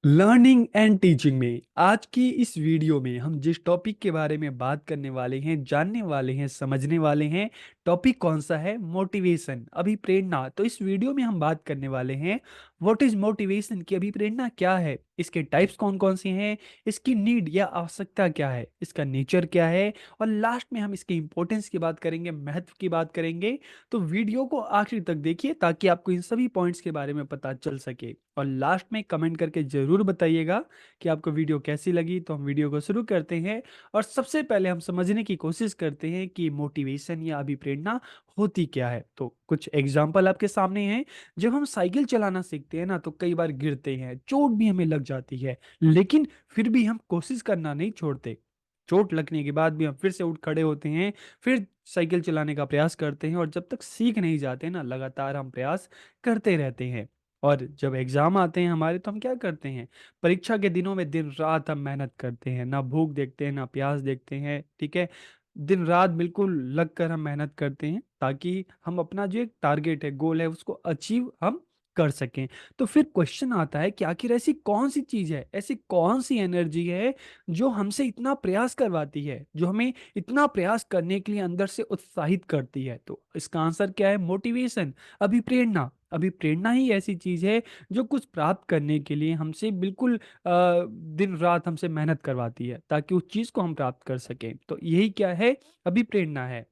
Learning and teaching में आज की इस वीडियो में हम जिस टॉपिक के बारे में बात करने वाले हैं, जानने वाले हैं, समझने वाले हैं। टॉपिक कौन सा है? मोटिवेशन, अभिप्रेरणा। तो इस वीडियो में हम बात करने वाले हैं व्हाट इज मोटिवेशन, की अभिप्रेरणा क्या है, इसके टाइप्स कौन कौन से हैं, इसकी नीड या आवश्यकता क्या है, इसका नेचर क्या है, और लास्ट में हम इसकी इंपॉर्टेंस की बात करेंगे, महत्व की बात करेंगे। तो वीडियो को आखिर तक देखिए ताकि आपको इन सभी पॉइंट्स के बारे में पता चल सके, और लास्ट में कमेंट करके ज़रूर बताइएगा कि आपको वीडियो कैसी लगी। तो हम वीडियो को शुरू करते हैं और सबसे पहले हम समझने की कोशिश करते हैं कि मोटिवेशन या अभिप्रेरणा होती क्या है। तो कुछ एग्जाम्पल आपके सामने हैं। जब हम साइकिल चलाना सीखते हैं ना, तो कई बार गिरते हैं, चोट भी हमें लग जाती है, लेकिन फिर भी हम कोशिश करना नहीं छोड़ते। चोट लगने के बाद भी हम फिर से उठ खड़े होते हैं, फिर साइकिल चलाने का प्रयास करते हैं, और जब तक सीख नहीं जाते ना, लगातार हम प्रयास करते रहते हैं। और जब एग्जाम आते हैं हमारे, तो हम क्या करते हैं? परीक्षा के दिनों में दिन रात हम मेहनत करते हैं, ना भूख देखते हैं ना प्यास देखते हैं, ठीक है। दिन रात बिल्कुल लग कर हम मेहनत करते हैं ताकि हम अपना जो एक टारगेट है, गोल है, उसको अचीव हम कर सकें। तो फिर क्वेश्चन आता है कि आखिर ऐसी कौन सी चीज है, ऐसी कौन सी एनर्जी है जो हमसे इतना प्रयास करवाती है, जो हमें इतना प्रयास करने के लिए अंदर से उत्साहित करती है? तो इसका आंसर क्या है? मोटिवेशन, अभिप्रेरणा। अभिप्रेरणा ही ऐसी चीज है जो कुछ प्राप्त करने के लिए हमसे बिल्कुल दिन रात हमसे मेहनत करवाती है ताकि उस चीज को हम प्राप्त कर सकें। तो यही क्या है? अभिप्रेरणा है।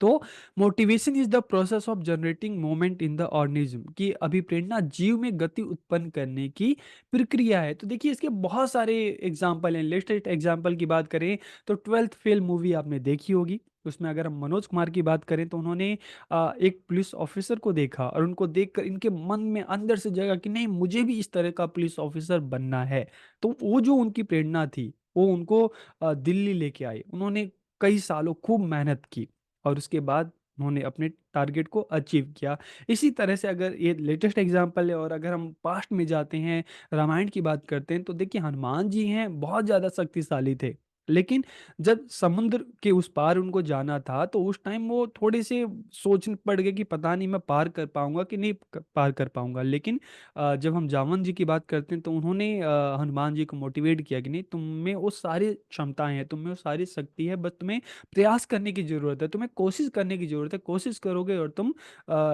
तो motivation is the process of generating moment in the organism, की अभिप्रेरणा जीव में गति उत्पन्न करने की प्रक्रिया है। तो देखिए, इसके बहुत सारे एग्जाम्पल हैं। लेटेस्ट एग्जाम्पल की बात करें तो ट्वेल्थ फेल मूवी आपने देखी होगी। उसमें अगर हम मनोज कुमार की बात करें तो उन्होंने एक पुलिस ऑफिसर को देखा, और उनको देखकर इनके मन में अंदर से जगा कि नहीं, मुझे भी इस तरह का पुलिस ऑफिसर बनना है। तो वो जो उनकी प्रेरणा थी, वो उनको दिल्ली लेके आई। उन्होंने कई सालों खूब मेहनत की, और उसके बाद उन्होंने अपने टारगेट को अचीव किया। इसी तरह से अगर ये लेटेस्ट एग्जांपल है, और अगर हम पास्ट में जाते हैं, रामायण की बात करते हैं, तो देखिए हनुमान जी हैं, बहुत ज़्यादा शक्तिशाली थे। लेकिन जब समुद्र के उस पार उनको जाना था, तो उस टाइम वो थोड़े से सोच पड़ गए कि पता नहीं मैं पार कर पाऊंगा कि नहीं पार कर पाऊंगा। लेकिन जब हम जामवन जी की बात करते हैं, तो उन्होंने हनुमान जी को मोटिवेट किया कि नहीं, तुम में वो सारी क्षमताएं हैं, तुम में वो सारी शक्ति है, बस तुम्हें प्रयास करने की जरूरत है, तुम्हें कोशिश करने की जरूरत है। कोशिश करोगे और तुम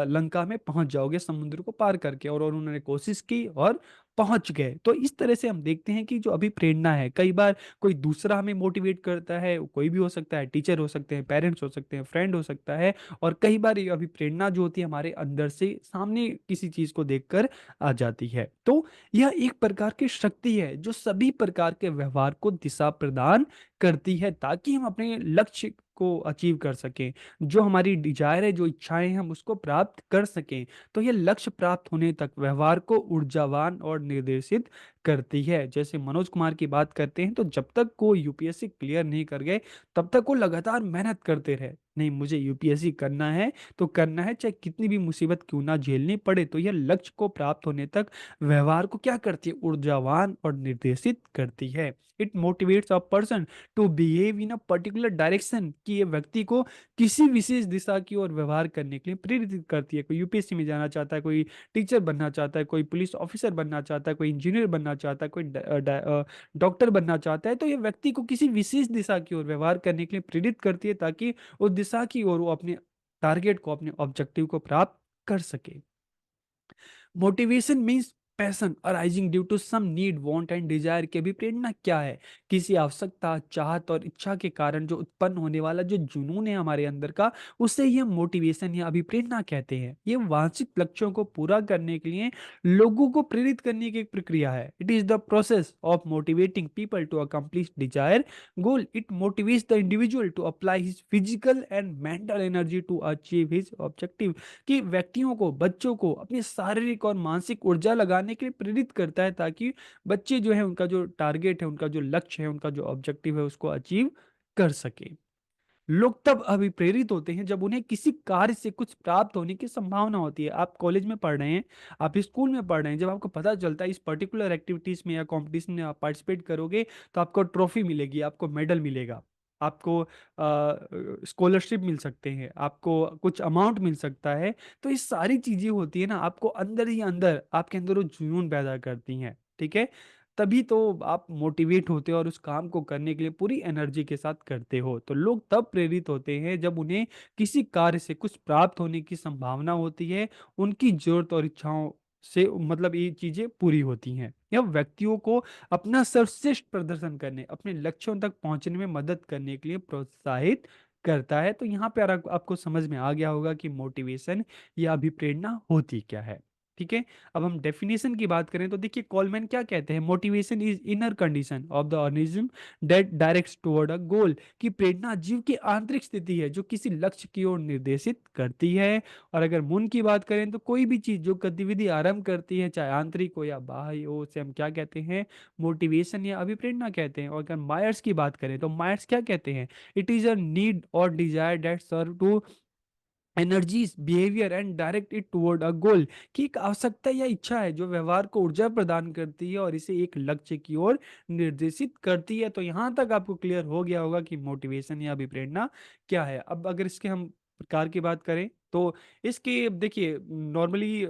लंका में पहुंच जाओगे समुद्र को पार करके। और उन्होंने कोशिश की और पहुंच गए। तो इस तरह से हम देखते हैं कि जो अभी प्रेरणा है, कई बार कोई दूसरा हमें मोटिवेट करता है, कोई भी हो सकता है, टीचर हो सकते हैं, पेरेंट्स हो सकते हैं, फ्रेंड हो सकता है। और कई बार ये अभी प्रेरणा जो होती है हमारे अंदर से सामने किसी चीज को देखकर आ जाती है। तो यह एक प्रकार की शक्ति है जो सभी प्रकार के व्यवहार को दिशा प्रदान करती है ताकि हम अपने लक्ष्य को अचीव कर सकें, जो हमारी डिजायर है, जो इच्छाएं हैं, हम उसको प्राप्त कर सकें। तो ये लक्ष्य प्राप्त होने तक व्यवहार को ऊर्जावान और निर्देशित करती है। जैसे मनोज कुमार की बात करते हैं, तो जब तक वो यूपीएससी क्लियर नहीं कर गए, तब तक वो लगातार मेहनत करते रहे। नहीं, मुझे यूपीएससी करना है तो करना है, चाहे कितनी भी मुसीबत क्यों ना झेलनी पड़े। तो यह लक्ष्य को प्राप्त होने तक व्यवहार को क्या करती है? ऊर्जावान और निर्देशित करती है। It motivates a person to behave in a particular direction, कि ये व्यक्ति को किसी विशेष दिशा की ओर व्यवहार करने के लिए प्रेरित करती है। कोई यूपीएससी में जाना चाहता है, कोई टीचर बनना चाहता है, कोई पुलिस ऑफिसर बनना चाहता है, कोई इंजीनियर बनना चाहता है, कोई डॉक्टर बनना चाहता है, तो ये व्यक्ति को किसी विशेष दिशा की ओर व्यवहार करने के लिए प्रेरित करती है ताकि उस दिशा की ओर वो अपने टारगेट को, अपने ऑब्जेक्टिव को प्राप्त कर सके। Motivation means passion arising due to some need, want and desire. की भी प्रेरणा क्या है? किसी आवश्यकता, चाहत और इच्छा के कारण जो उत्पन्न होने वाला जो जुनून है हमारे अंदर का, उसे ही हम मोटिवेशन या अभिप्रेरणा कहते हैं। ये वांछित लक्ष्यों को पूरा करने के लिए लोगों को प्रेरित करने की एक प्रक्रिया है। It is the process of motivating people to accomplish desire goal. It motivates the individual to apply his physical and mental energy to achieve his objective. कि व्यक्तियों को, बच्चों को अपनी शारीरिक और मानसिक ऊर्जा लगाने के लिए प्रेरित करता है ताकि बच्चे जो है, उनका जो टारगेट है, उनका जो लक्ष्य है, उनका जो ऑब्जेक्टिव है, उसको अचीव कर सके। लोग तब अभिप्रेरित होते हैं जब उन्हें किसी कार्य से कुछ प्राप्त होने की संभावना होती है। आप कॉलेज में पढ़ रहे हैं, आप स्कूल में पढ़ रहे हैं, जब आपको पता चलता है इस पर्टिकुलर एक्टिविटीज में या कंपटीशन में आप पार्टिसिपेट करोगे, तो आपको ट्रॉफी मिलेगी, आपको मेडल मिलेगा, आपको स्कॉलरशिप मिल सकते हैं, आपको कुछ अमाउंट मिल सकता है। तो ये सारी चीजें होती है ना, आपको अंदर ही अंदर, आपके अंदर वो जुनून पैदा करती हैं। ठीक है। तभी तो आप मोटिवेट होते हो और उस काम को करने के लिए पूरी एनर्जी के साथ करते हो। तो लोग तब प्रेरित होते हैं जब उन्हें किसी कार्य से कुछ प्राप्त होने की संभावना होती है, उनकी जरूरत और इच्छाओं से मतलब ये चीजें पूरी होती हैं। यह व्यक्तियों को अपना सर्वश्रेष्ठ प्रदर्शन करने, अपने लक्ष्यों तक पहुंचने में मदद करने के लिए प्रोत्साहित करता है। तो यहाँ पे आपको समझ में आ गया होगा कि मोटिवेशन या अभिप्रेरणा होती क्या है। ठीक है। अब हम डेफिनेशन की बात करें तो देखिए कॉलमैन क्या कहते हैं, motivation is inner condition of the organism that directs toward a goal. कि प्रेरणा जीव की आंतरिक स्थिति है जो किसी लक्ष्य की ओर निर्देशित करती है। और अगर मन की बात करें तो कोई भी चीज जो गतिविधि आरंभ करती है, चाहे आंतरिक हो या बाह्य हो, उसे हम क्या कहते हैं, मोटिवेशन या अभिप्रेरणा कहते हैं। और अगर मायर्स की बात करें तो मायर्स क्या कहते हैं, इट इज अ नीड और desire that serve to energies behaviour and direct it toward a goal. कि एक आवश्यकता या इच्छा है जो व्यवहार को ऊर्जा प्रदान करती है और इसे एक लक्ष्य की ओर निर्देशित करती है। तो यहाँ तक आपको क्लियर हो गया होगा कि मोटिवेशन या अभिप्रेरणा क्या है। अब अगर इसके हम प्रकार की बात करें तो इसके देखिए नॉर्मली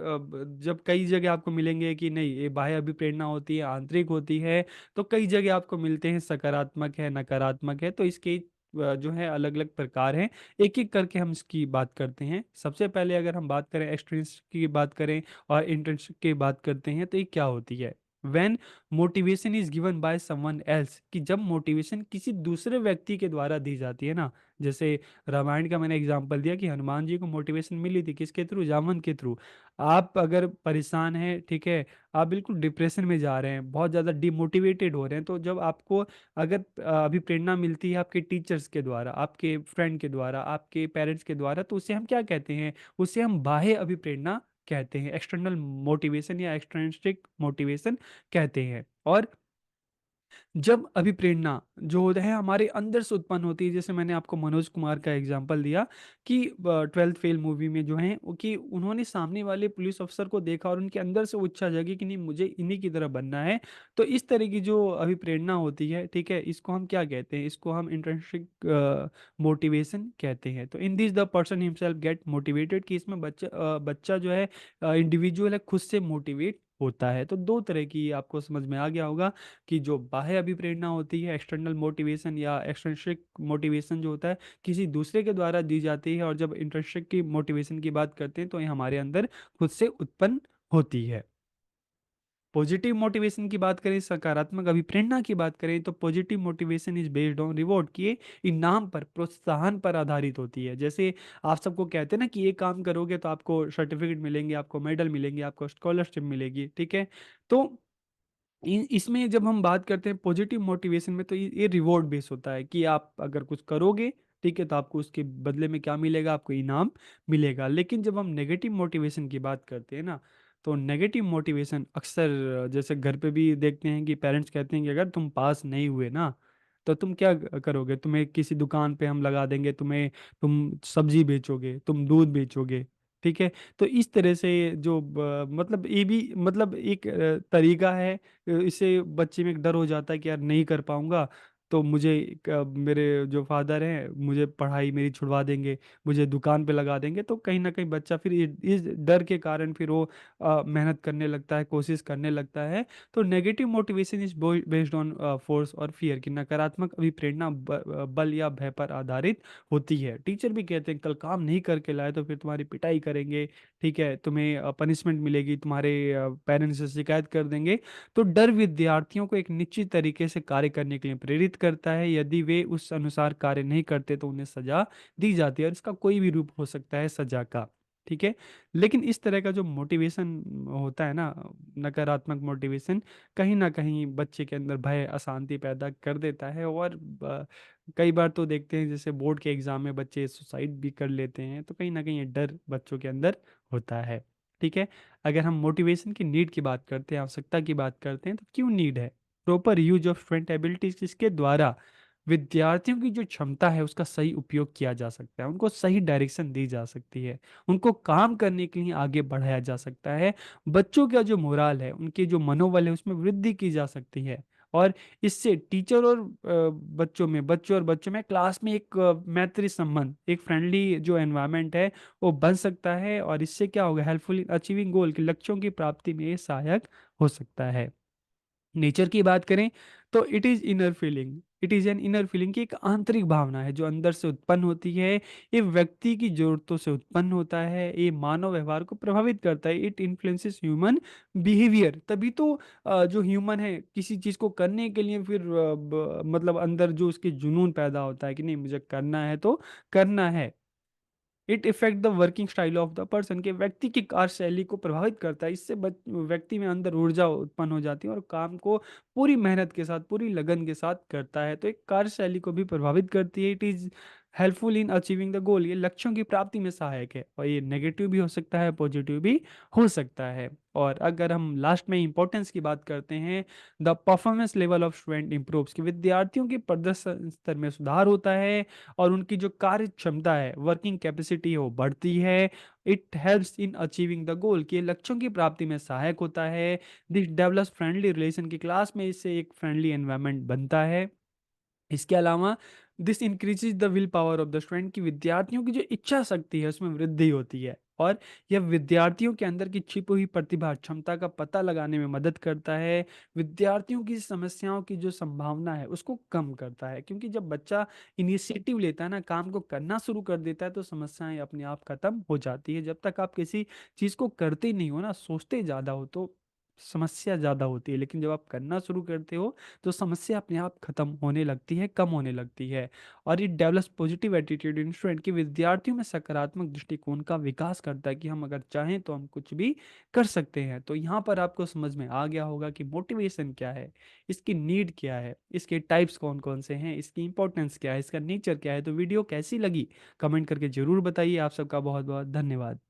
जब कई जगह आपको मिलेंगे कि नहीं ये बाह्य अभिप्रेरणा होती है, आंतरिक होती है। तो कई जगह आपको मिलते हैं सकारात्मक है, नकारात्मक है। तो इसके जो है अलग अलग प्रकार हैं। एक एक करके हम इसकी बात करते हैं। सबसे पहले अगर हम बात करें एक्सट्रिंसिक की बात करें और इंट्रिंसिक की बात करते हैं तो ये क्या होती है। When motivation is given by someone else, कि जब मोटिवेशन किसी दूसरे व्यक्ति के द्वारा दी जाती है ना। जैसे रामायण का मैंने एग्जांपल दिया कि हनुमान जी को मोटिवेशन मिली थी किसके थ्रू, जामन के थ्रू। आप अगर परेशान हैं, ठीक है, आप बिल्कुल डिप्रेशन में जा रहे हैं, बहुत ज़्यादा डिमोटिवेटेड हो रहे हैं, तो जब आपको अगर अभी प्रेरणा मिलती है आपके टीचर्स के द्वारा, आपके फ्रेंड के द्वारा, आपके पेरेंट्स के द्वारा, तो उसे हम क्या कहते हैं, उसे हम बाह्य अभिप्रेरणा कहते हैं, एक्सटर्नल मोटिवेशन या एक्सट्रिंसिक मोटिवेशन कहते हैं। और जब अभिप्रेरणा जो होता है हमारे अंदर से उत्पन्न होती है, जैसे मैंने आपको मनोज कुमार का एग्जांपल दिया कि ट्वेल्थ फेल मूवी में जो है वो कि उन्होंने सामने वाले पुलिस अफसर को देखा और उनके अंदर से वो इच्छा जगी कि नहीं मुझे इन्हीं की तरह बनना है। तो इस तरह की जो अभिप्रेरणा होती है, ठीक है, इसको हम क्या कहते हैं, इसको हम इंट्रिंसिक मोटिवेशन कहते हैं। तो in this the person himself get motivated, कि इसमें बच्चा जो है इंडिविजुअल है, खुद से मोटिवेट होता है। तो दो तरह की आपको समझ में आ गया होगा कि जो बाह्य अभिप्रेरणा होती है एक्सटर्नल मोटिवेशन या एक्सट्रिंसिक मोटिवेशन जो होता है किसी दूसरे के द्वारा दी जाती है। और जब इंट्रिंसिक की मोटिवेशन की बात करते हैं तो ये हमारे अंदर खुद से उत्पन्न होती है। पॉजिटिव मोटिवेशन की बात करें, सकारात्मक अभिप्रेरणा की बात करें, तो positive motivation is based on reward, कि ये इनाम पर, प्रोत्साहन पर आधारित होती है। जैसे आप सबको कहते हैं ना कि ये काम करोगे तो आपको सर्टिफिकेट मिलेंगे, आपको मेडल मिलेंगे, आपको स्कॉलरशिप मिलेगी, ठीक है। तो इसमें जब हम बात करते हैं पॉजिटिव मोटिवेशन में, तो ये रिवॉर्ड बेस होता है कि आप अगर कुछ करोगे, ठीक है, तो आपको उसके बदले में क्या मिलेगा, आपको इनाम मिलेगा। लेकिन जब हम नेगेटिव मोटिवेशन की बात करते हैं ना, तो नेगेटिव मोटिवेशन अक्सर जैसे घर पे भी देखते हैं कि पेरेंट्स कहते हैं कि अगर तुम पास नहीं हुए ना तो तुम क्या करोगे, तुम्हें किसी दुकान पे हम लगा देंगे, तुम सब्जी बेचोगे, तुम दूध बेचोगे, ठीक है। तो इस तरह से जो मतलब ये भी मतलब एक तरीका है। इससे बच्चे में एक डर हो जाता है कि यार नहीं कर पाऊंगा तो मुझे मेरे जो फादर हैं मुझे पढ़ाई मेरी छुड़वा देंगे, मुझे दुकान पे लगा देंगे। तो कहीं ना कहीं बच्चा फिर इस डर के कारण फिर वो मेहनत करने लगता है, कोशिश करने लगता है। तो negative motivation is based on force और फियर, की नकारात्मक अभिप्रेरणा बल या भय पर आधारित होती है। टीचर भी कहते हैं कल काम नहीं करके लाए तो फिर तुम्हारी पिटाई करेंगे, ठीक है, तुम्हें पनिशमेंट मिलेगी, तुम्हारे पेरेंट्स से शिकायत कर देंगे। तो डर विद्यार्थियों को एक निश्चित तरीके से कार्य करने के लिए प्रेरित करता है। यदि वे उस अनुसार कार्य नहीं करते तो उन्हें सजा दी जाती है, और इसका कोई भी रूप हो सकता है सजा का, ठीक है। लेकिन इस तरह का जो मोटिवेशन होता है ना, नकारात्मक मोटिवेशन, कहीं ना कहीं बच्चे के अंदर भय, अशांति पैदा कर देता है। और कई बार तो देखते हैं जैसे बोर्ड के एग्जाम में बच्चे सुसाइड भी कर लेते हैं। तो कहीं ना कहीं ये डर बच्चों के अंदर होता है, ठीक है। अगर हम मोटिवेशन की नीड की बात करते हैं, आवश्यकता की बात करते हैं, तो क्यों नीड है, proper use of student abilities, इसके द्वारा विद्यार्थियों की जो क्षमता है उसका सही उपयोग किया जा सकता है, उनको सही डायरेक्शन दी जा सकती है, उनको काम करने के लिए आगे बढ़ाया जा सकता है। बच्चों का जो मोराल है, उनके जो मनोबल है उसमें वृद्धि की जा सकती है। और इससे टीचर और बच्चों में क्लास में एक मैत्री संबंध, एक फ्रेंडली जो एनवायरनमेंट है वो बन सकता है। और इससे क्या होगा, हेल्पफुल इन अचीविंग गोल, के लक्ष्यों की प्राप्ति में ये सहायक हो सकता है। नेचर की बात करें तो it is an inner feeling की एक आंतरिक भावना है जो अंदर से उत्पन्न होती है। ये व्यक्ति की जरूरतों से उत्पन्न होता है, ये मानव व्यवहार को प्रभावित करता है, इट इन्फ्लुएंसेस ह्यूमन बिहेवियर। तभी तो जो ह्यूमन है किसी चीज को करने के लिए फिर मतलब अंदर जो उसके जुनून पैदा होता है कि नहीं मुझे करना है तो करना है। It effect the working style of the person, के व्यक्ति की कार्यशैली को प्रभावित करता है। इससे व्यक्ति में अंदर ऊर्जा उत्पन्न हो जाती है और काम को पूरी मेहनत के साथ पूरी लगन के साथ करता है। तो एक कार्यशैली को भी प्रभावित करती है। It is helpful in achieving the goal, ये लक्ष्यों की प्राप्ति में सहायक है और ये नेगेटिव भी हो सकता है पॉजिटिव भी हो सकता है। और अगर हम लास्ट में इंपॉर्टेंस की बात करते हैं, the performance level of student improves, कि विद्यार्थियों के प्रदर्शन स्तर में सुधार होता है और उनकी जो कार्य क्षमता है वर्किंग कैपेसिटी है वो बढ़ती है। It helps in achieving the goal, कि ये लक्ष्यों की प्राप्ति में सहायक होता है। दिस डेवलप्स फ्रेंडली रिलेशन, की क्लास में इससे एक फ्रेंडली एनवायरनमेंट बनता है। इसके अलावा this increases the will power of the student, की विद्यार्थियों की जो इच्छा शक्ति है उसमें वृद्धि होती है और यह विद्यार्थियों के अंदर की छिपी हुई प्रतिभा क्षमता का पता लगाने में मदद करता है। विद्यार्थियों की समस्याओं की जो संभावना है उसको कम करता है, क्योंकि जब बच्चा इनिशिएटिव लेता है ना, काम को करना शुरू कर देता है, तो समस्याएं अपने आप खत्म हो जाती है। जब तक आप किसी चीज को करते नहीं हो ना, सोचते ज्यादा हो, तो समस्या ज्यादा होती है। लेकिन जब आप करना शुरू करते हो तो समस्या अपने आप खत्म होने लगती है, कम होने लगती है। और it develops positive attitude in student, की विद्यार्थियों में सकारात्मक दृष्टिकोण का विकास करता है कि हम अगर चाहें तो हम कुछ भी कर सकते हैं। तो यहाँ पर आपको समझ में आ गया होगा कि मोटिवेशन क्या है, इसकी नीड क्या है, इसके टाइप्स कौन कौन से हैं, इसकी इंपॉर्टेंस क्या है, इसका नेचर क्या है। तो वीडियो कैसी लगी कमेंट करके जरूर बताइए। आप सबका बहुत बहुत धन्यवाद।